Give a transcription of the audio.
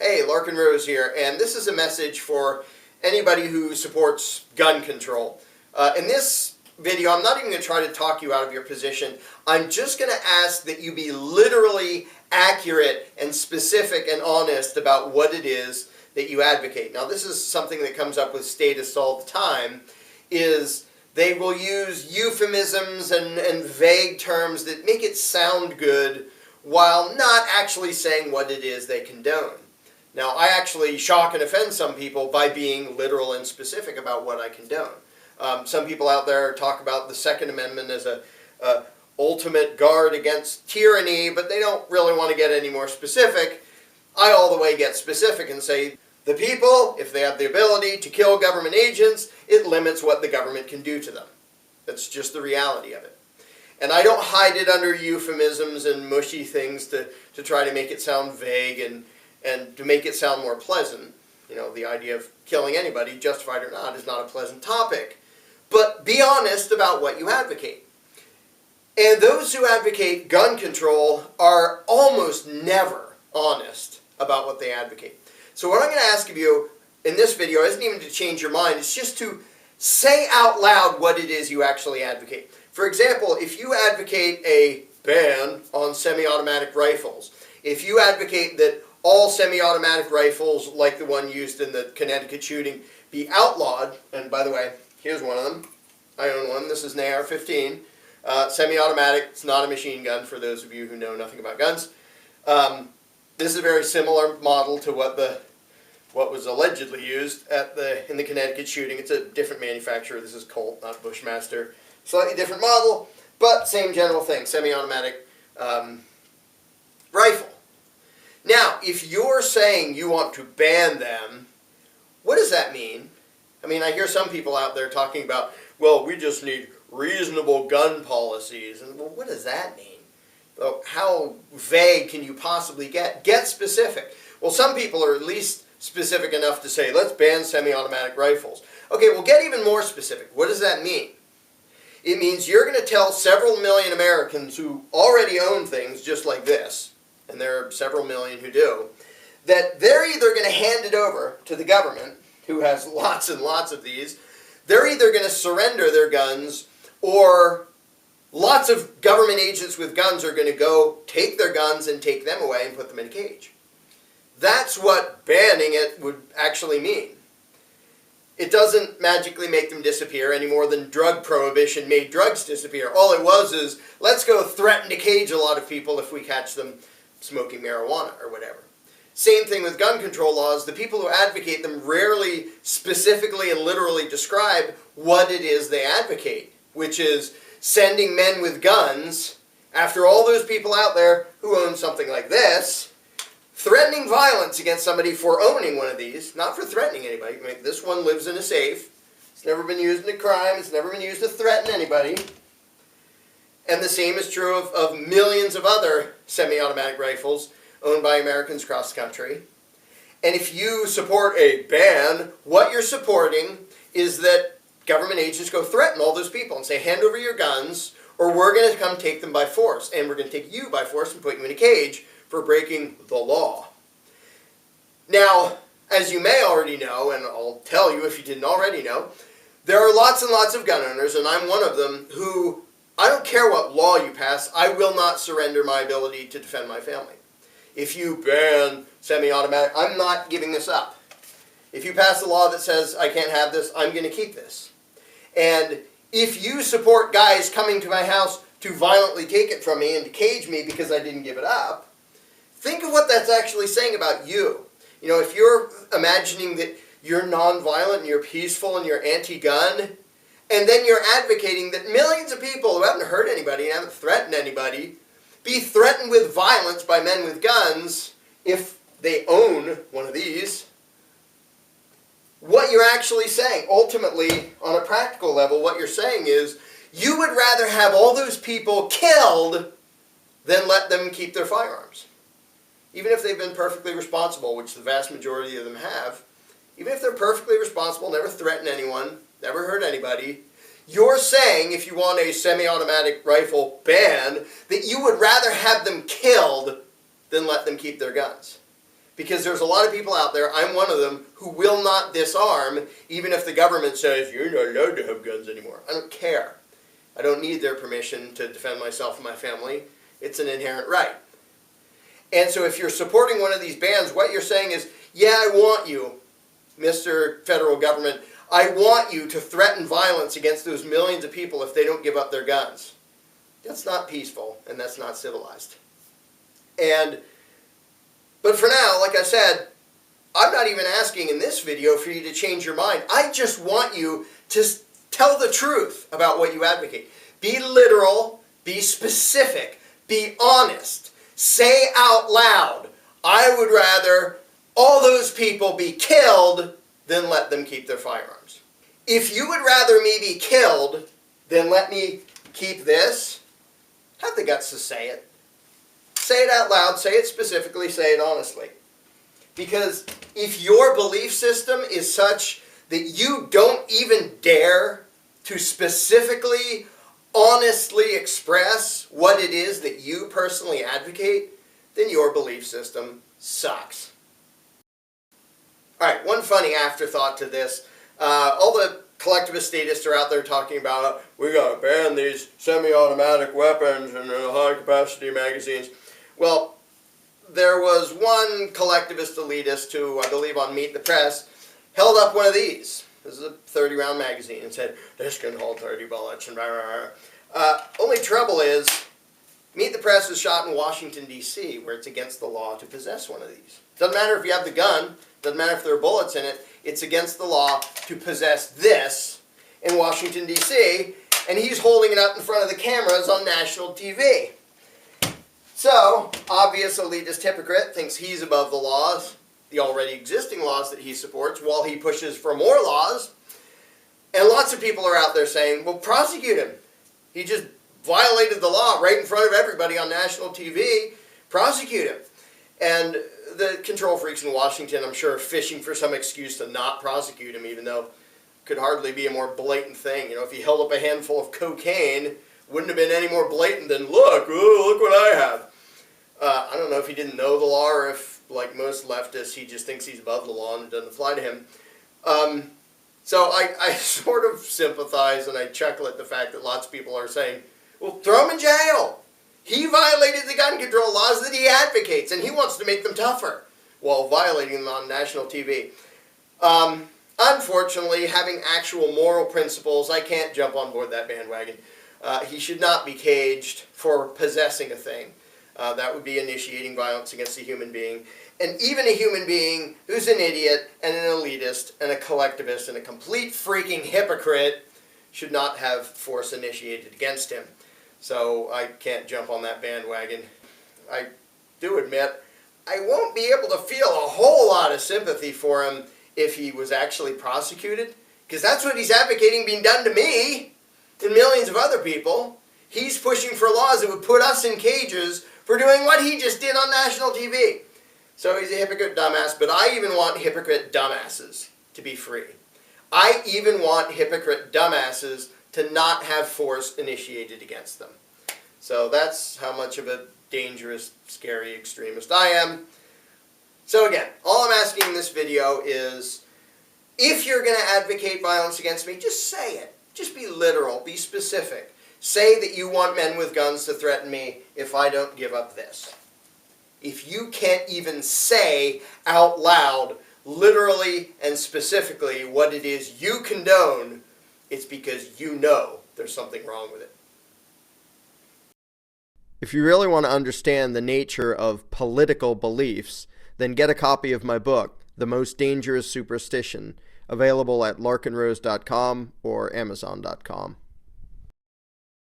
Hey, Larkin Rose here, and this is a message for anybody who supports gun control. In this video, I'm not even going to try to talk you out of your position. I'm just going to ask that you be literally accurate and specific and honest about what it is that you advocate. Now, this is something that comes up with statists all the time, is they will use euphemisms and vague terms that make it sound good while not actually saying what it is they condone. Now, I actually shock and offend some people by being literal and specific about what I condone. Some people out there talk about the Second Amendment as a ultimate guard against tyranny, but they don't really want to get any more specific. I all the way get specific and say, the people, if they have the ability to kill government agents, it limits what the government can do to them. That's just the reality of it. And I don't hide it under euphemisms and mushy things to try to make it sound vague and to make it sound more pleasant. You know, the idea of killing anybody, justified or not, is not a pleasant topic. But be honest about what you advocate. And those who advocate gun control are almost never honest about what they advocate. So what I'm going to ask of you in this video isn't even to change your mind, it's just to say out loud what it is you actually advocate. For example, if you advocate a ban on semi-automatic rifles, if you advocate that all semi-automatic rifles, like the one used in the Connecticut shooting, be outlawed, and by the way, here's one of them. I own one. This is an AR-15. Semi-automatic. It's not a machine gun, for those of you who know nothing about guns. This is a very similar model to what was allegedly used in the Connecticut shooting. It's a different manufacturer. This is Colt, not Bushmaster. Slightly different model, but same general thing. Semi-automatic rifle. Now, if you're saying you want to ban them, what does that mean? I mean, I hear some people out there talking about, well, we just need reasonable gun policies. And well, what does that mean? Well, how vague can you possibly get? Get specific. Well, some people are at least specific enough to say, let's ban semi-automatic rifles. Okay, well, get even more specific. What does that mean? It means you're going to tell several million Americans who already own things just like this, and there are several million who do, that they're either going to hand it over to the government, who has lots and lots of these. They're either going to surrender their guns, or lots of government agents with guns are going to go take their guns and take them away and put them in a cage. That's what banning it would actually mean. It doesn't magically make them disappear any more than drug prohibition made drugs disappear. All it was is, let's go threaten to cage a lot of people if we catch them smoking marijuana or whatever. Same thing with gun control laws. The people who advocate them rarely specifically and literally describe what it is they advocate, which is sending men with guns after all those people out there who own something like this, threatening violence against somebody for owning one of these, not for threatening anybody. I mean, this one lives in a safe. It's never been used in a crime. It's never been used to threaten anybody. And the same is true of millions of other semi-automatic rifles owned by Americans across the country. And if you support a ban, what you're supporting is that government agents go threaten all those people and say, hand over your guns, or we're going to come take them by force. And we're going to take you by force and put you in a cage for breaking the law. Now, as you may already know, and I'll tell you if you didn't already know, there are lots and lots of gun owners, and I'm one of them, who, I don't care what law you pass, I will not surrender my ability to defend my family. If you ban semi-automatic, I'm not giving this up. If you pass a law that says I can't have this, I'm going to keep this. And if you support guys coming to my house to violently take it from me and to cage me because I didn't give it up, think of what that's actually saying about you. You know, if you're imagining that you're nonviolent and you're peaceful and you're anti-gun, and then you're advocating that millions of people who haven't hurt anybody and haven't threatened anybody be threatened with violence by men with guns if they own one of these, what you're actually saying, ultimately, on a practical level, what you're saying is, you would rather have all those people killed than let them keep their firearms. Even if they've been perfectly responsible, which the vast majority of them have, even if they're perfectly responsible, never threatened anyone, never hurt anybody, you're saying, if you want a semi-automatic rifle ban, that you would rather have them killed than let them keep their guns. Because there's a lot of people out there, I'm one of them, who will not disarm even if the government says, you're not allowed to have guns anymore. I don't care. I don't need their permission to defend myself and my family. It's an inherent right. And so if you're supporting one of these bans, what you're saying is, yeah, I want you, Mr. Federal Government, I want you to threaten violence against those millions of people if they don't give up their guns. That's not peaceful, and that's not civilized. But for now, like I said, I'm not even asking in this video for you to change your mind. I just want you to tell the truth about what you advocate. Be literal, be specific, be honest. Say out loud, I would rather all those people be killed than let them keep their firearms. If you would rather me be killed than let me keep this, have the guts to say it. Say it out loud, say it specifically, say it honestly. Because if your belief system is such that you don't even dare to specifically, honestly express what it is that you personally advocate, then your belief system sucks. Alright, one funny afterthought to this. All the collectivist statists are out there talking about, we gotta ban these semi-automatic weapons and high-capacity magazines. Well, there was one collectivist elitist who, I believe on Meet the Press, held up one of these. This is a 30-round magazine and said, this can hold 30 bullets and blah, blah, blah. Only trouble is, Meet the Press is shot in Washington, D.C., where it's against the law to possess one of these. Doesn't matter if you have the gun, doesn't matter if there are bullets in it, it's against the law to possess this in Washington, D.C., and he's holding it up in front of the cameras on national TV. So, obvious elitist hypocrite thinks he's above the laws, the already existing laws that he supports, while he pushes for more laws. And lots of people are out there saying, well, prosecute him. He just violated the law right in front of everybody on national TV. Prosecute him. And the control freaks in Washington, I'm sure, are fishing for some excuse to not prosecute him, even though it could hardly be a more blatant thing. You know, if he held up a handful of cocaine, wouldn't have been any more blatant than, look what I have. I don't know if he didn't know the law or if, like most leftists, he just thinks he's above the law and it doesn't apply to him. So I sort of sympathize and I chuckle at the fact that lots of people are saying, well, throw him in jail. He violated the gun control laws that he advocates and he wants to make them tougher while violating them on national TV. Unfortunately, having actual moral principles, I can't jump on board that bandwagon. He should not be caged for possessing a thing. That would be initiating violence against a human being. And even a human being who's an idiot and an elitist and a collectivist and a complete freaking hypocrite should not have force initiated against him. So I can't jump on that bandwagon. I do admit I won't be able to feel a whole lot of sympathy for him if he was actually prosecuted, because that's what he's advocating being done to me and millions of other people. He's pushing for laws that would put us in cages for doing what he just did on national TV. So he's a hypocrite dumbass, but I even want hypocrite dumbasses to be free. I even want hypocrite dumbasses to not have force initiated against them. So that's how much of a dangerous, scary extremist I am. So again, all I'm asking in this video is, if you're going to advocate violence against me, just say it. Just be literal, be specific. Say that you want men with guns to threaten me if I don't give up this. If you can't even say out loud, literally and specifically, what it is you condone, it's because you know there's something wrong with it. If you really want to understand the nature of political beliefs, then get a copy of my book, The Most Dangerous Superstition, available at larkenrose.com or amazon.com.